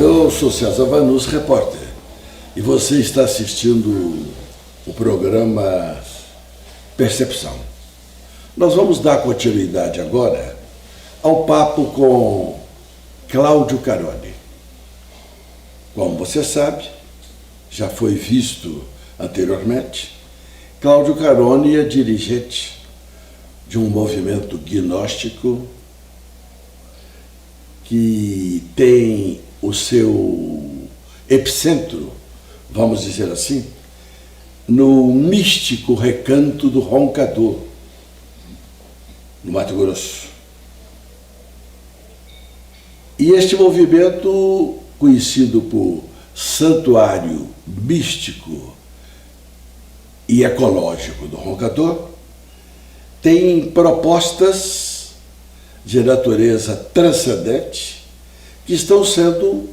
Eu sou César Vanus, repórter, e você está assistindo o programa Percepção. Nós vamos dar continuidade agora ao papo com Cláudio Carone. Como você sabe, já foi visto anteriormente, Cláudio Carone é dirigente de um movimento gnóstico que tem o seu epicentro, vamos dizer assim, no místico recanto do Roncador, no Mato Grosso. E este movimento, conhecido por Santuário Místico e Ecológico do Roncador, tem propostas de natureza transcendente que estão sendo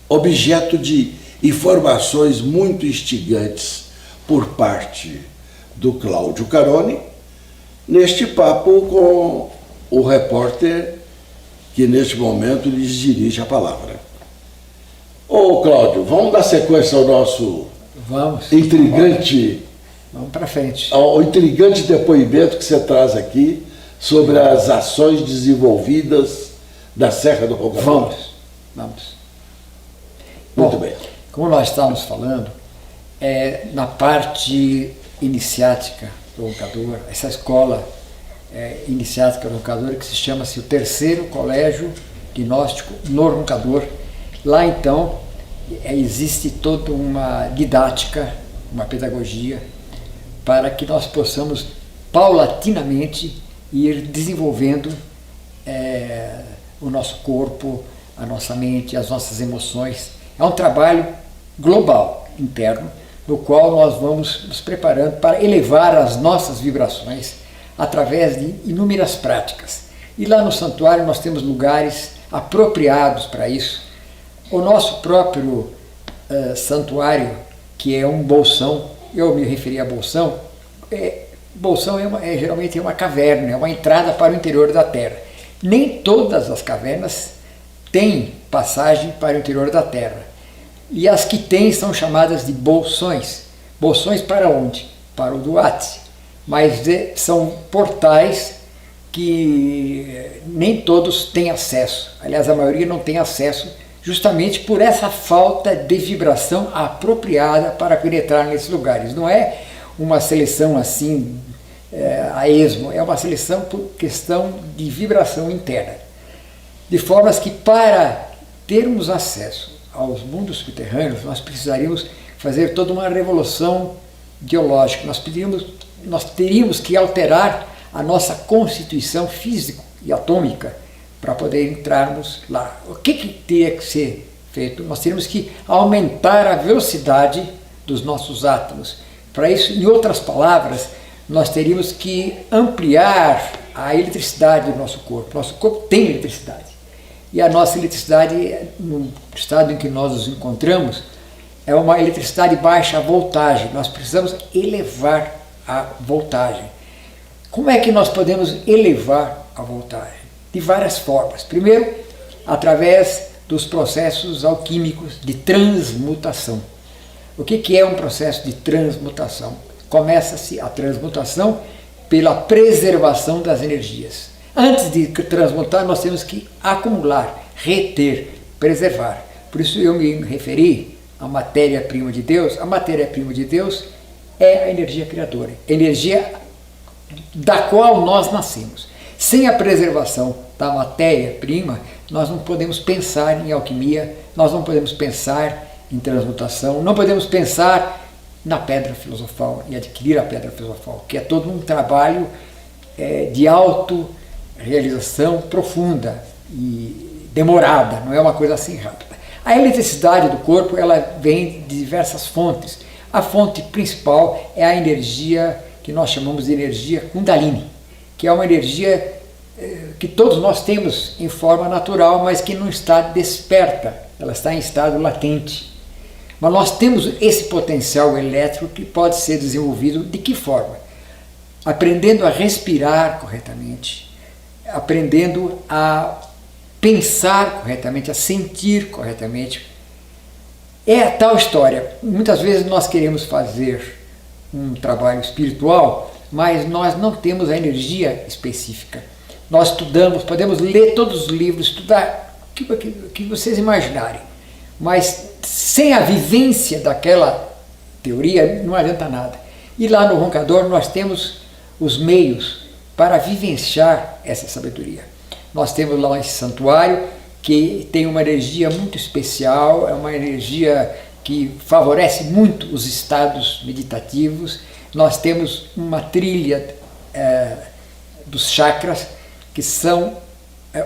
objeto de informações muito instigantes por parte do Cláudio Carone, neste papo com o repórter que neste momento lhes dirige a palavra. Ô Cláudio, vamos dar sequência ao nosso intrigante... Vamos para frente. Ao intrigante depoimento que você traz aqui sobre as ações desenvolvidas da Serra do Roncador. Vamos. Muito bem. Como nós estávamos falando, na parte iniciática do Roncador, essa escola iniciática do Roncador, que se chama-se o Terceiro Colégio Gnóstico no Roncador. Lá então existe toda uma didática, uma pedagogia, para que nós possamos paulatinamente ir desenvolvendo o nosso corpo, a nossa mente, as nossas emoções. É um trabalho global, interno, no qual nós vamos nos preparando para elevar as nossas vibrações através de inúmeras práticas. E lá no santuário nós temos lugares apropriados para isso. O nosso próprio santuário, que é um bolsão, eu me referi a bolsão, bolsão geralmente é uma caverna, é uma entrada para o interior da Terra. Nem todas as cavernas têm passagem para o interior da Terra. E as que têm são chamadas de bolsões. Bolsões para onde? Para o Duarte. Mas são portais que nem todos têm acesso. Aliás, a maioria não tem acesso, justamente por essa falta de vibração apropriada para penetrar nesses lugares. Não é uma seleção assim a esmo, é uma seleção por questão de vibração interna. De formas que, para termos acesso aos mundos subterrâneos, nós precisaríamos fazer toda uma revolução geológica. Nós teríamos que alterar a nossa constituição física e atômica para poder entrarmos lá. O que teria que ser feito? Nós teríamos que aumentar a velocidade dos nossos átomos. Para isso, em outras palavras, nós teríamos que ampliar a eletricidade do nosso corpo. Nosso corpo tem eletricidade. E a nossa eletricidade, no estado em que nós nos encontramos, é uma eletricidade de baixa voltagem. Nós precisamos elevar a voltagem. Como é que nós podemos elevar a voltagem? De várias formas. Primeiro, através dos processos alquímicos de transmutação. O que é um processo de transmutação? Começa-se a transmutação pela preservação das energias. Antes de transmutar, nós temos que acumular, reter, preservar. Por isso eu me referi à matéria-prima de Deus. A matéria-prima de Deus é a energia criadora, energia da qual nós nascemos. Sem a preservação da matéria-prima, nós não podemos pensar em alquimia, nós não podemos pensar em transmutação, não podemos pensar na pedra filosofal e adquirir a pedra filosofal, que é todo um trabalho de autorrealização profunda e demorada, não é uma coisa assim rápida. A eletricidade do corpo, ela vem de diversas fontes. A fonte principal é a energia que nós chamamos de energia Kundalini, que é uma energia que todos nós temos em forma natural, mas que não está desperta, ela está em estado latente. Mas nós temos esse potencial elétrico que pode ser desenvolvido de que forma? Aprendendo a respirar corretamente, aprendendo a pensar corretamente, a sentir corretamente. É a tal história. Muitas vezes nós queremos fazer um trabalho espiritual, mas nós não temos a energia específica. Nós estudamos, podemos ler todos os livros, estudar o que vocês imaginarem, mas sem a vivência daquela teoria não adianta nada. E lá no Roncador nós temos os meios para vivenciar essa sabedoria. Nós temos lá esse santuário que tem uma energia muito especial, é uma energia que favorece muito os estados meditativos. Nós temos uma trilha dos chakras, que são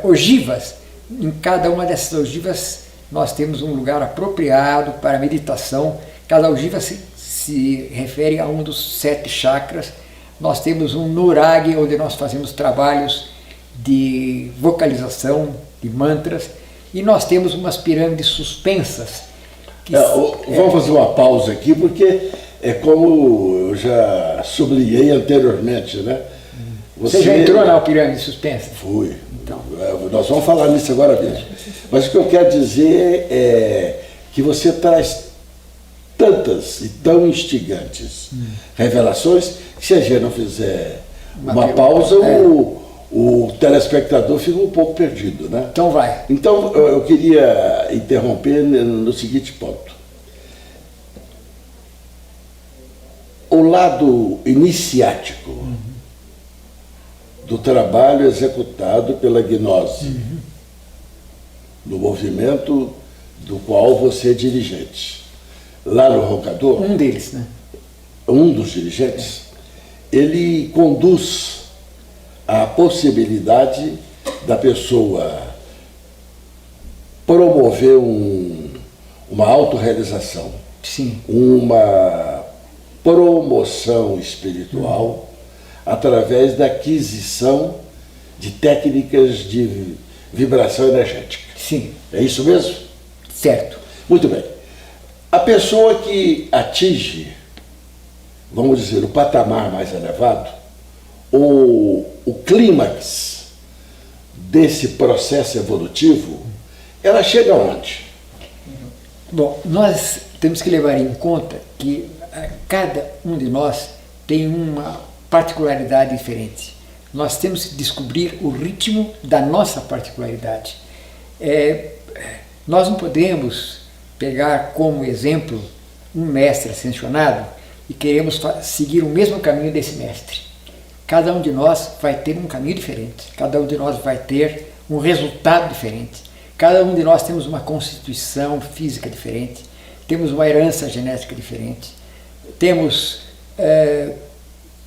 ogivas. Em cada uma dessas ogivas nós temos um lugar apropriado para meditação. Cada ogiva se refere a um dos 7 chakras. Nós temos um nurag, onde nós fazemos trabalhos de vocalização, de mantras, e nós temos umas pirâmides suspensas. Vamos fazer uma pausa aqui, porque é como eu já sublinhei anteriormente, né? Você já entrou na pirâmide suspensa? Fui. Então. Nós vamos falar nisso agora mesmo. Mas o que eu quero dizer é que você traz tantas e tão instigantes revelações que, se a gente não fizer uma pausa, o telespectador fica um pouco perdido, né? Então vai. Então eu queria interromper no seguinte ponto. O lado iniciático do trabalho executado pela gnose, do movimento do qual você é dirigente. Lá no Roncador, um deles, né? Um dos dirigentes, ele conduz a possibilidade da pessoa promover uma autorrealização, sim, uma promoção espiritual através da aquisição de técnicas de vibração energética. Sim. É isso mesmo? Certo. Muito bem. A pessoa que atinge, vamos dizer, o patamar mais elevado, o clímax desse processo evolutivo, ela chega aonde? Bom, nós temos que levar em conta que cada um de nós tem uma particularidade diferente. Nós temos que descobrir o ritmo da nossa particularidade. Nós não podemos pegar como exemplo um mestre ascensionado e queremos seguir o mesmo caminho desse mestre. Cada um de nós vai ter um caminho diferente, cada um de nós vai ter um resultado diferente, cada um de nós temos uma constituição física diferente, temos uma herança genética diferente, temos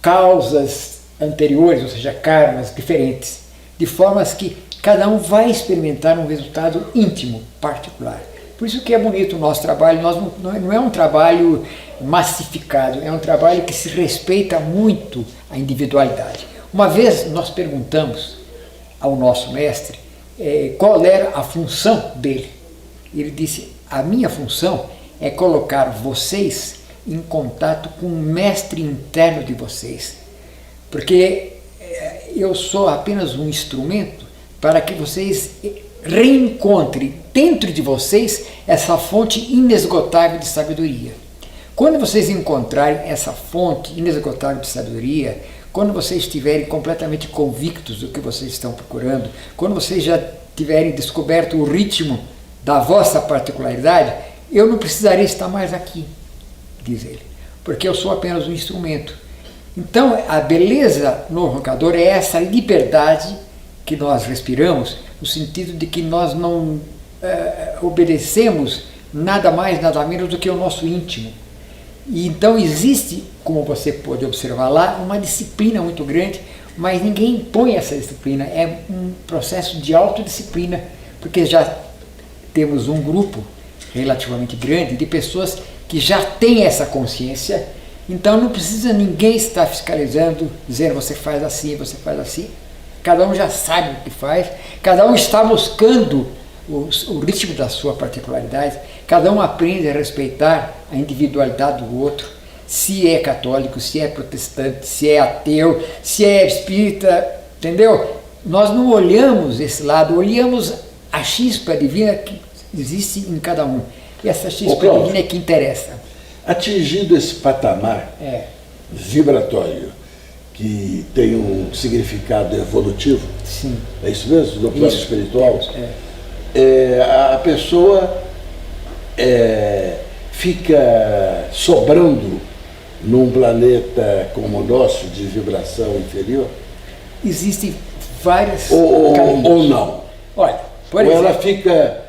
causas anteriores, ou seja, karmas diferentes, de formas que cada um vai experimentar um resultado íntimo, particular. Por isso que é bonito o nosso trabalho, não é um trabalho massificado, é um trabalho que se respeita muito a individualidade. Uma vez nós perguntamos ao nosso mestre qual era a função dele. Ele disse: a minha função é colocar vocês em contato com o mestre interno de vocês, porque eu sou apenas um instrumento para que vocês reencontrem dentro de vocês essa fonte inesgotável de sabedoria. Quando vocês encontrarem essa fonte inesgotável de sabedoria, quando vocês estiverem completamente convictos do que vocês estão procurando, quando vocês já tiverem descoberto o ritmo da vossa particularidade, eu não precisarei estar mais aqui, diz ele, porque eu sou apenas um instrumento. Então, a beleza no Roncador é essa liberdade que nós respiramos, no sentido de que nós não obedecemos nada mais, nada menos do que o nosso íntimo. E então existe, como você pode observar lá, uma disciplina muito grande, mas ninguém impõe essa disciplina, é um processo de autodisciplina, porque já temos um grupo relativamente grande de pessoas que já têm essa consciência, então não precisa ninguém estar fiscalizando, dizendo você faz assim, cada um já sabe o que faz, cada um está buscando o ritmo da sua particularidade, cada um aprende a respeitar a individualidade do outro, se é católico, se é protestante, se é ateu, se é espírita, entendeu? Nós não olhamos esse lado, olhamos a chispa divina que existe em cada um. E essa chispa Cláudio, divina é que interessa. atingindo esse patamar vibratório, que tem um significado evolutivo, Sim. é isso mesmo? Do plano Isso, espiritual? é. A pessoa fica sobrando num planeta como o nosso, de vibração inferior? Existem várias Ou caminhos. não? Olha, por Ou exemplo, ela fica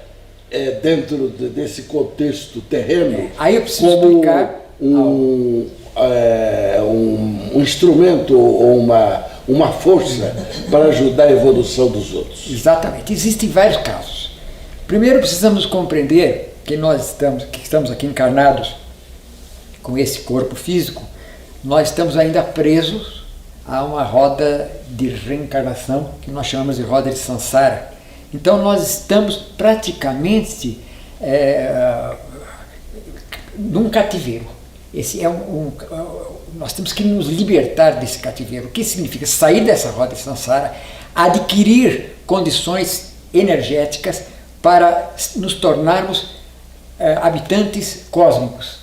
dentro desse contexto terreno aí eu preciso como explicar um instrumento ou uma força para ajudar a evolução dos outros. exatamente. Existem vários casos. Primeiro precisamos compreender que que estamos aqui encarnados com esse corpo físico, nós estamos ainda presos a uma roda de reencarnação que nós chamamos de roda de samsara. Então nós estamos praticamente num cativeiro. Esse nós temos que nos libertar desse cativeiro. O que significa sair dessa roda de samsara, adquirir condições energéticas para nos tornarmos habitantes cósmicos.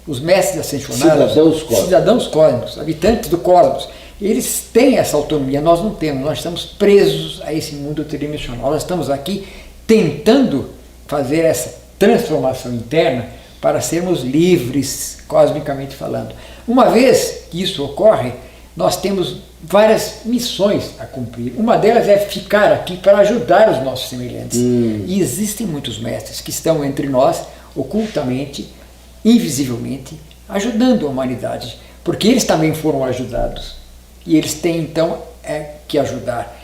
Os mestres ascensionados, cidadãos cósmicos, habitantes do cosmos, eles têm essa autonomia, nós não temos, nós estamos presos a esse mundo tridimensional. Nós estamos aqui tentando fazer essa transformação interna para sermos livres, cosmicamente falando. Uma vez que isso ocorre, nós temos várias missões a cumprir. Uma delas é ficar aqui para ajudar os nossos semelhantes. E existem muitos mestres que estão entre nós, ocultamente, invisivelmente, ajudando a humanidade, porque eles também foram ajudados. E eles têm, então, que ajudar.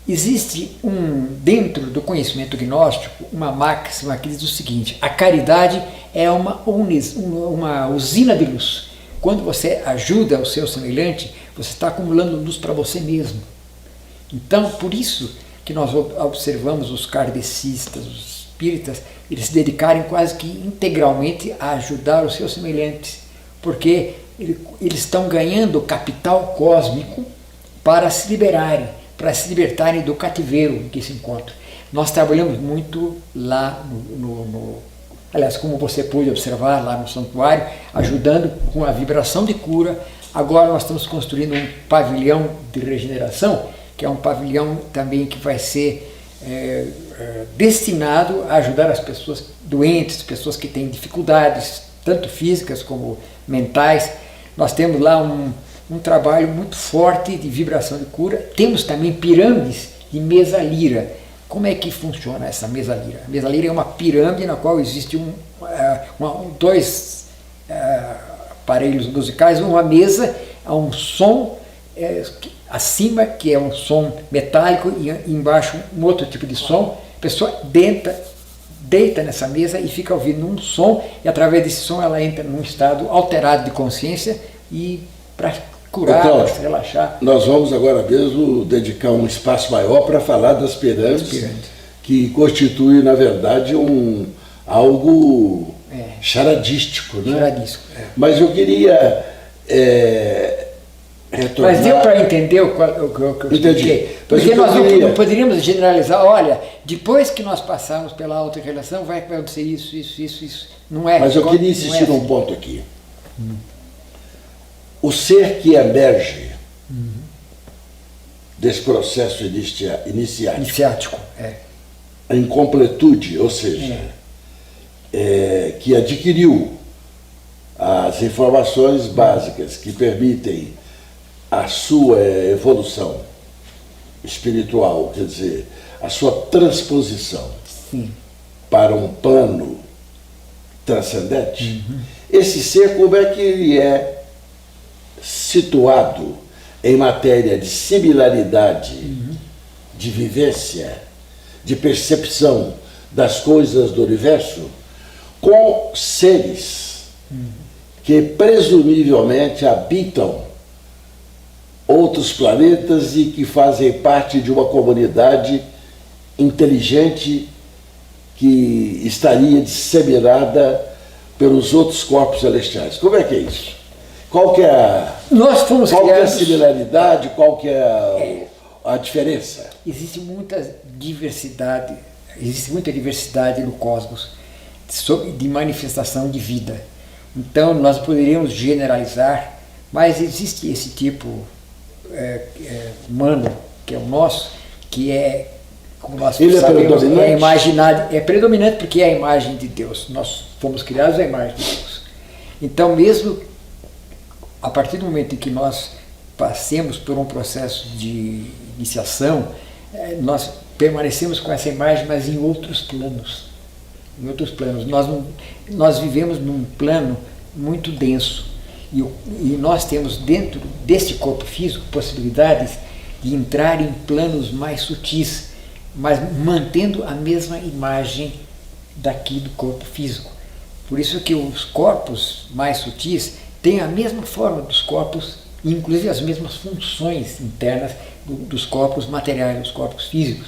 Existe dentro do conhecimento gnóstico, uma máxima que diz o seguinte: a caridade é uma usina de luz. Quando você ajuda o seu semelhante, você está acumulando luz para você mesmo. Então, por isso que nós observamos os kardecistas, os espíritas, eles se dedicarem quase que integralmente a ajudar os seus semelhantes, porque eles estão ganhando capital cósmico para se liberarem, para se libertarem do cativeiro em que se encontram. Nós trabalhamos muito lá aliás, como você pôde observar lá no santuário, ajudando com a vibração de cura. Agora nós estamos construindo um pavilhão de regeneração, que é um pavilhão também que vai ser destinado a ajudar as pessoas doentes, pessoas que têm dificuldades, tanto físicas como mentais. Nós temos lá um trabalho muito forte de vibração de cura. Temos também pirâmides de mesalira. Como é que funciona essa mesalira? A mesalira é uma pirâmide na qual existe dois aparelhos musicais, uma mesa, há um som acima, que é um som metálico, e embaixo um outro tipo de som. A pessoa deita nessa mesa e fica ouvindo um som, e através desse som ela entra num estado alterado de consciência, e para curar, então, para relaxar. Nós vamos agora mesmo dedicar um espaço maior para falar das pirâmides, que constitui, na verdade, algo charadístico, né? Charadístico, Mas eu queria retornar... Mas deu para entender o que eu expliquei? Porque nós não poderíamos generalizar, olha, depois que nós passarmos pela autorrelação vai acontecer isso. Não é. Mas eu queria insistir num ponto aqui. O ser que emerge desse processo iniciático, a incompletude, ou seja, que adquiriu as informações básicas que permitem a sua evolução espiritual, quer dizer, a sua transposição para um plano transcendente. Esse ser, como é que ele é situado em matéria de similaridade, de vivência, de percepção das coisas do universo, com seres que presumivelmente habitam outros planetas e que fazem parte de uma comunidade inteligente que estaria disseminada pelos outros corpos celestiais. Como é que é isso? Qual que é a similaridade, qual que é a diferença? Existe muita diversidade existe muita diversidade no cosmos de manifestação de vida. Então nós poderíamos generalizar, mas existe esse tipo humano, que é o nosso, que é, como nós sabemos, é predominante porque é a imagem de Deus. Nós fomos criados à imagem de Deus. Então, mesmo a partir do momento em que nós passemos por um processo de iniciação, nós permanecemos com essa imagem, mas em outros planos. Em outros planos. Nós vivemos num plano muito denso. E nós temos dentro deste corpo físico possibilidades de entrar em planos mais sutis, mas mantendo a mesma imagem daqui do corpo físico. Por isso que os corpos mais sutis têm a mesma forma dos corpos, inclusive as mesmas funções internas dos corpos materiais, dos corpos físicos.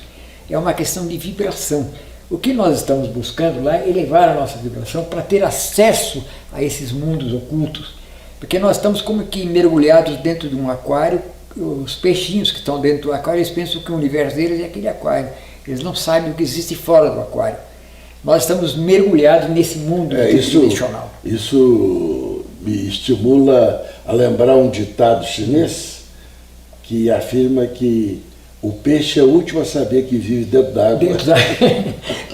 É uma questão de vibração. O que nós estamos buscando lá é elevar a nossa vibração para ter acesso a esses mundos ocultos. Porque nós estamos como que mergulhados dentro de um aquário. Os peixinhos que estão dentro do aquário, eles pensam que o universo deles é aquele aquário. Eles não sabem o que existe fora do aquário. Nós estamos mergulhados nesse mundo tridimensional. Isso me estimula a lembrar um ditado chinês que afirma que o peixe é o último a saber que vive dentro d'água.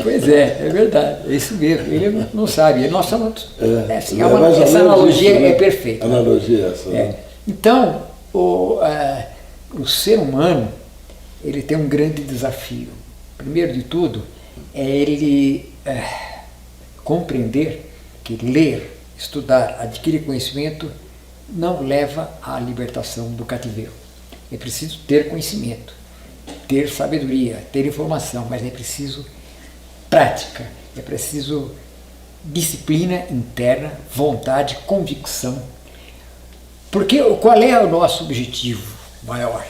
Pois é verdade, é isso mesmo. Ele não sabe. Nós somos, essa analogia isso, né? É perfeita. Analogia essa. Né? Então, o ser humano, ele tem um grande desafio. Primeiro de tudo, é ele compreender que ler, estudar, adquirir conhecimento não leva à libertação do cativeiro. É preciso ter conhecimento, ter sabedoria, ter informação, mas é preciso prática, é preciso disciplina interna, vontade, convicção. Porque qual é o nosso objetivo maior?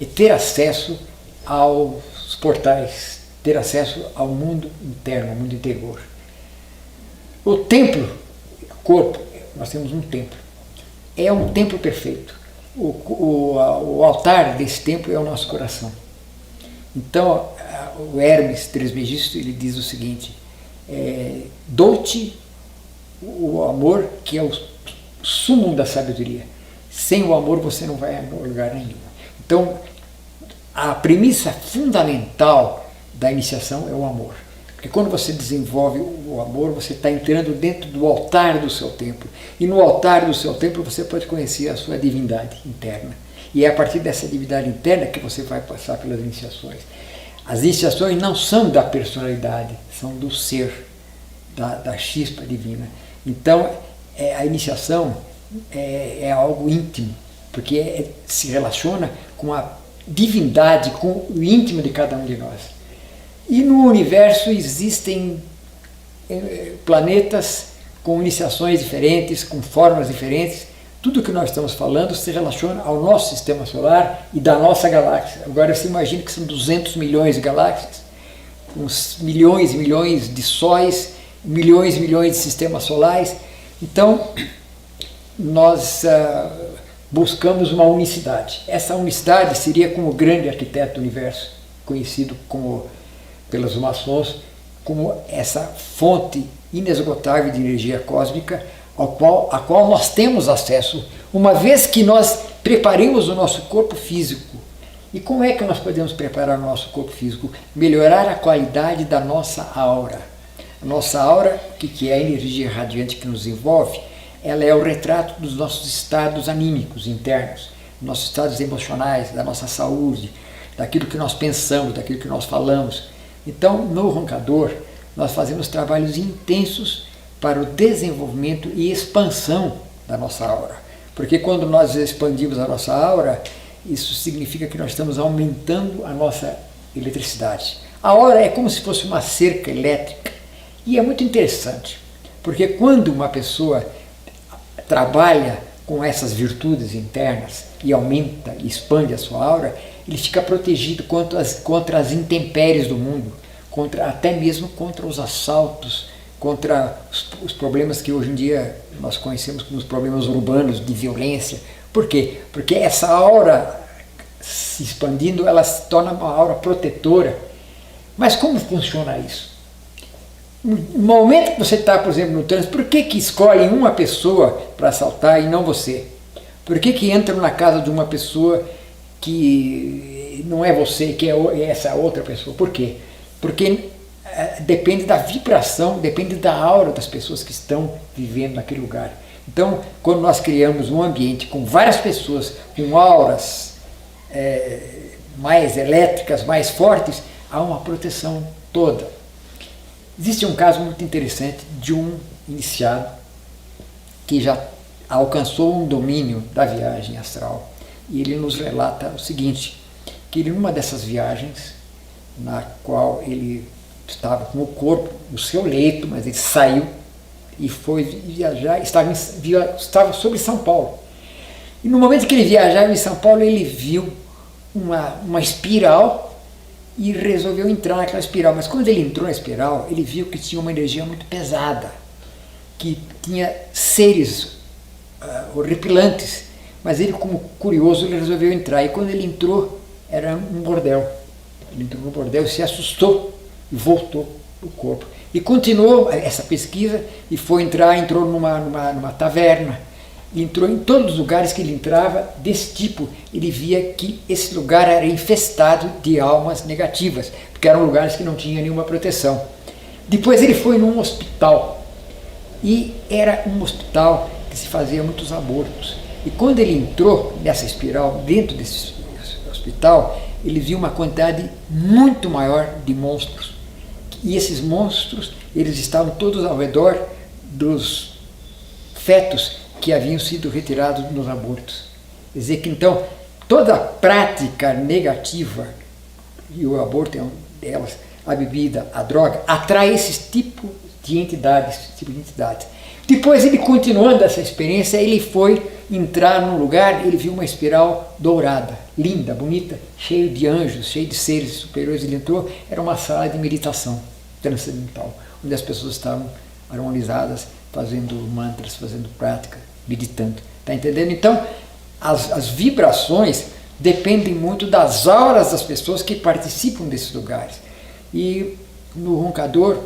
É ter acesso aos portais, ter acesso ao mundo interno, ao mundo interior. O templo, o corpo, nós temos um templo, é um templo perfeito. O altar desse templo é o nosso coração. Então, o Hermes Trismegisto, ele diz o seguinte: dou-te o amor, que é o sumo da sabedoria. Sem o amor você não vai a lugar nenhum. Então, a premissa fundamental da iniciação é o amor. Porque quando você desenvolve o amor, você está entrando dentro do altar do seu templo. E no altar do seu templo você pode conhecer a sua divindade interna. E é a partir dessa divindade interna que você vai passar pelas iniciações. As iniciações não são da personalidade, são do ser, da chispa divina. Então, a iniciação é algo íntimo, porque se relaciona com a divindade, com o íntimo de cada um de nós. E no universo existem planetas com iniciações diferentes, com formas diferentes. Tudo que nós estamos falando se relaciona ao nosso sistema solar e da nossa galáxia. Agora você imagina que são 200 milhões de galáxias, uns milhões e milhões de sóis, milhões e milhões de sistemas solares. Então, nós buscamos uma unicidade. Essa unicidade seria como o grande arquiteto do universo, conhecido pelos maçons como essa fonte inesgotável de energia cósmica a qual nós temos acesso, uma vez que nós preparemos o nosso corpo físico. E como é que nós podemos preparar o nosso corpo físico? Melhorar a qualidade da nossa aura. A nossa aura, que é a energia radiante que nos envolve, ela é o retrato dos nossos estados anímicos internos, nossos estados emocionais, da nossa saúde, daquilo que nós pensamos, daquilo que nós falamos. Então, no Roncador, nós fazemos trabalhos intensos para o desenvolvimento e expansão da nossa aura. Porque quando nós expandimos a nossa aura, isso significa que nós estamos aumentando a nossa eletricidade. A aura é como se fosse uma cerca elétrica. E é muito interessante, porque quando uma pessoa trabalha com essas virtudes internas e aumenta e expande a sua aura, ele fica protegido contra as intempéries do mundo, até mesmo contra os assaltos, contra os problemas que hoje em dia nós conhecemos como os problemas urbanos de violência. Por quê? Porque essa aura se expandindo, ela se torna uma aura protetora Mas como funciona isso? No momento que você está, por exemplo, no trânsito, por que escolhem uma pessoa para assaltar e não você? Por que entram na casa de uma pessoa que não é você, que é essa outra pessoa? Por quê? Porque depende da vibração, depende da aura das pessoas que estão vivendo naquele lugar. Então, quando nós criamos um ambiente com várias pessoas, com auras mais elétricas, mais fortes, há uma proteção toda. Existe um caso muito interessante de um iniciado que já alcançou um domínio da viagem astral. E ele nos relata o seguinte, que ele numa dessas viagens, na qual ele estava com o corpo no seu leito, mas ele saiu e foi viajar, estava sobre São Paulo. E no momento que ele viajava em São Paulo, ele viu uma espiral e resolveu entrar naquela espiral. Mas quando ele entrou na espiral, ele viu que tinha uma energia muito pesada, que tinha seres horripilantes. Mas ele, como curioso, ele resolveu entrar. E quando ele entrou, era um bordel. Ele entrou no bordel e se assustou e voltou para o corpo. E continuou essa pesquisa e entrou numa taverna. Entrou em todos os lugares que ele entrava desse tipo. Ele via que esse lugar era infestado de almas negativas, porque eram lugares que não tinham nenhuma proteção. Depois ele foi num hospital, e era um hospital que se fazia muitos abortos. E quando ele entrou nessa espiral, dentro desse hospital, ele viu uma quantidade muito maior de monstros. E esses monstros, eles estavam todos ao redor dos fetos que haviam sido retirados nos abortos. Quer dizer que então toda a prática negativa, e o aborto é uma delas, a bebida, a droga, atrai esse tipo de entidades, Depois ele, continuando essa experiência, ele foi entrar num lugar, ele viu uma espiral dourada, linda, bonita, cheio de anjos, cheio de seres superiores. Ele entrou, era uma sala de meditação transcendental, onde as pessoas estavam harmonizadas, fazendo mantras, fazendo prática, meditando. Está entendendo? Então, as vibrações dependem muito das auras das pessoas que participam desses lugares. E no Roncador,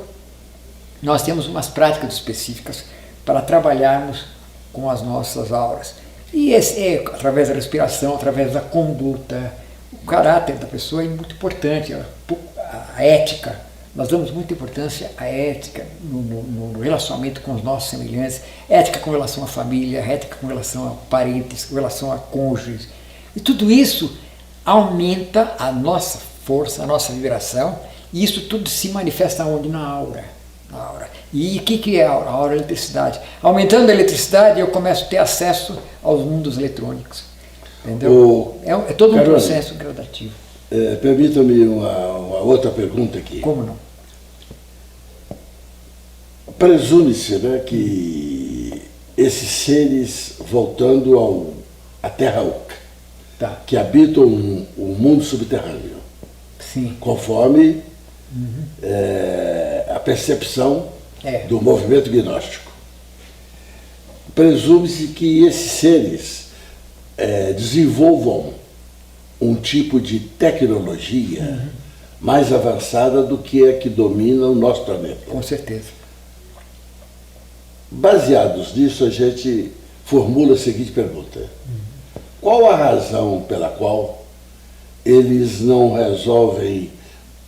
nós temos umas práticas específicas para trabalharmos com as nossas auras. E através da respiração, através da conduta, o caráter da pessoa é muito importante, a ética. Nós damos muita importância à ética no relacionamento com os nossos semelhantes, ética com relação à família, ética com relação a parentes, com relação a cônjuges. E tudo isso aumenta a nossa força, a nossa vibração, e isso tudo se manifesta onde? Na aura. E o que é a aura? A aura é a eletricidade. Aumentando a eletricidade, eu começo a ter acesso aos mundos eletrônicos. Entendeu? É todo um processo gradativo. Permita-me uma outra pergunta aqui. Como não? Presume-se, né, que esses seres, voltando à Terra Oca, tá, que habitam o mundo subterrâneo, sim, conforme a percepção do movimento gnóstico. Presume-se que esses seres desenvolvam um tipo de tecnologia mais avançada do que a que domina o nosso planeta. Com certeza. Baseados nisso, a gente formula a seguinte pergunta. Qual a razão pela qual eles não resolvem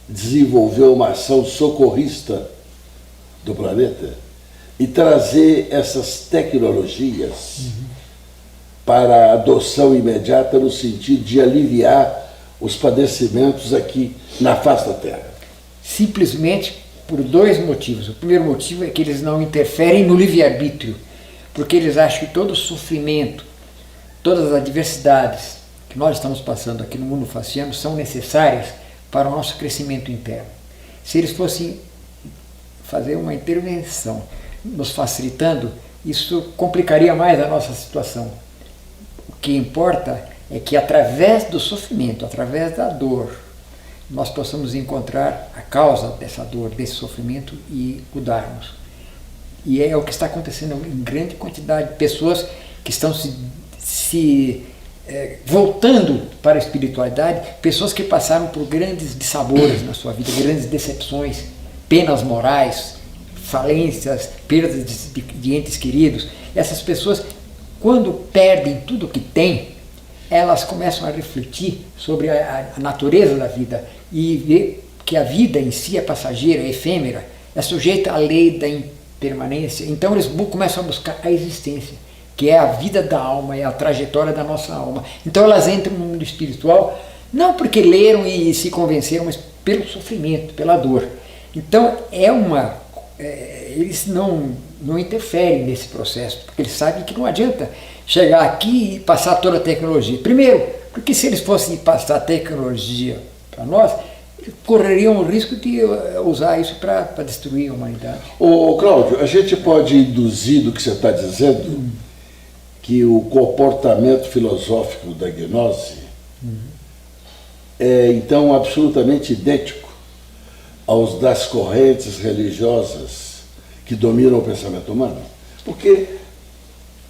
desenvolver uma ação socorrista do planeta e trazer essas tecnologias para a adoção imediata no sentido de aliviar os padecimentos aqui na face da Terra? Simplesmente por dois motivos. O primeiro motivo é que eles não interferem no livre-arbítrio, porque eles acham que todo o sofrimento, todas as adversidades que nós estamos passando aqui no mundo fasciano são necessárias para o nosso crescimento interno. Se eles fossem fazer uma intervenção nos facilitando, isso complicaria mais a nossa situação. O que importa é que através do sofrimento, através da dor, nós possamos encontrar a causa dessa dor, desse sofrimento e cuidarmos. E é o que está acontecendo em grande quantidade de pessoas que estão se voltando para a espiritualidade, pessoas que passaram por grandes dissabores na sua vida, grandes decepções, penas morais, falências, perdas de entes queridos. Essas pessoas, quando perdem tudo o que têm, elas começam a refletir sobre a natureza da vida e ver que a vida em si é passageira, é efêmera, é sujeita à lei da impermanência. Então eles começam a buscar a existência, que é a vida da alma, é a trajetória da nossa alma. Então elas entram no mundo espiritual, não porque leram e se convenceram, mas pelo sofrimento, pela dor. Então eles não interferem nesse processo, porque eles sabem que não adianta chegar aqui e passar toda a tecnologia. Primeiro, porque se eles fossem passar a tecnologia para nós, correriam o risco de usar isso para destruir a humanidade. Ô Cláudio, a gente pode induzir do que você está dizendo que o comportamento filosófico da gnose é então absolutamente idêntico aos das correntes religiosas que dominam o pensamento humano? Porque,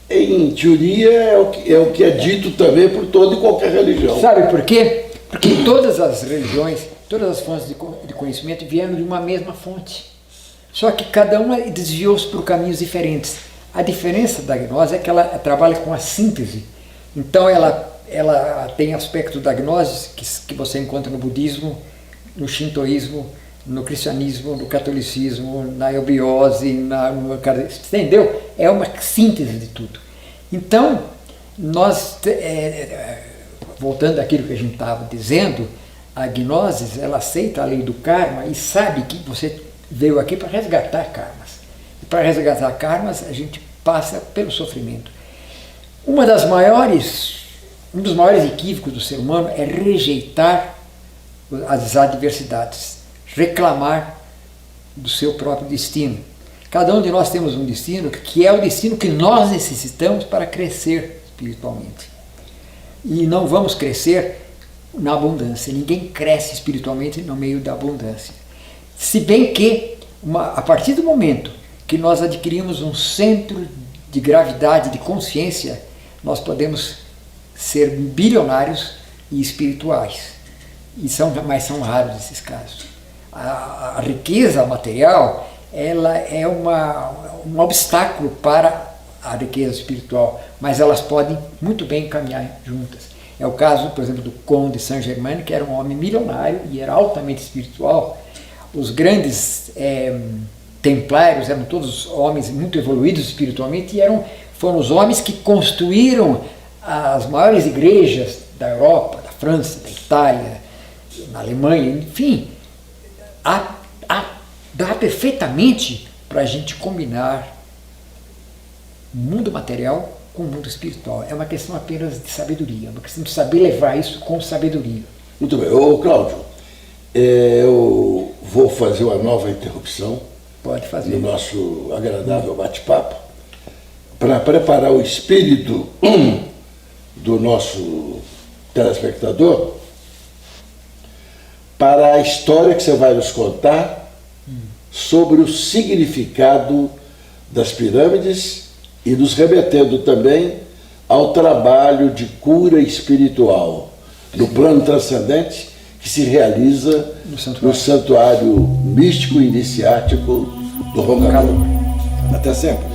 em teoria, é o que é dito também por toda e qualquer religião. Sabe por quê? Porque todas as religiões, todas as fontes de conhecimento vieram de uma mesma fonte. Só que cada uma desviou-se por caminhos diferentes. A diferença da gnose é que ela trabalha com a síntese. Então ela tem aspecto da gnose que você encontra no budismo, no shintoísmo, no cristianismo, no catolicismo, na eubiose, entendeu? É uma síntese de tudo. Então, nós, voltando àquilo que a gente estava dizendo, a gnose, ela aceita a lei do karma e sabe que você veio aqui para resgatar karmas. E para resgatar karmas, a gente passa pelo sofrimento. Um dos maiores equívocos do ser humano é rejeitar as adversidades, reclamar do seu próprio destino. Cada um de nós temos um destino que é o destino que nós necessitamos para crescer espiritualmente. E não vamos crescer na abundância. Ninguém cresce espiritualmente no meio da abundância. Se bem que, a partir do momento que nós adquirimos um centro de gravidade, de consciência, nós podemos ser bilionários e espirituais. Mas são raros esses casos. A riqueza material, ela é um obstáculo para a riqueza espiritual, mas elas podem muito bem caminhar juntas. É o caso, por exemplo, do Conde Saint-Germain, que era um homem milionário e era altamente espiritual. Os grandes templários eram todos homens muito evoluídos espiritualmente e foram os homens que construíram as maiores igrejas da Europa, da França, da Itália, na Alemanha, enfim. Dá perfeitamente para a gente combinar o mundo material com o mundo espiritual. É uma questão apenas de sabedoria, uma questão de saber levar isso com sabedoria. Muito bem. Ô Cláudio, eu vou fazer uma nova interrupção. Pode fazer. No nosso agradável bate-papo, para preparar o espírito do nosso telespectador para a história que você vai nos contar sobre o significado das pirâmides e nos remetendo também ao trabalho de cura espiritual no plano transcendente que se realiza no santuário místico e iniciático do Roncador. Até sempre.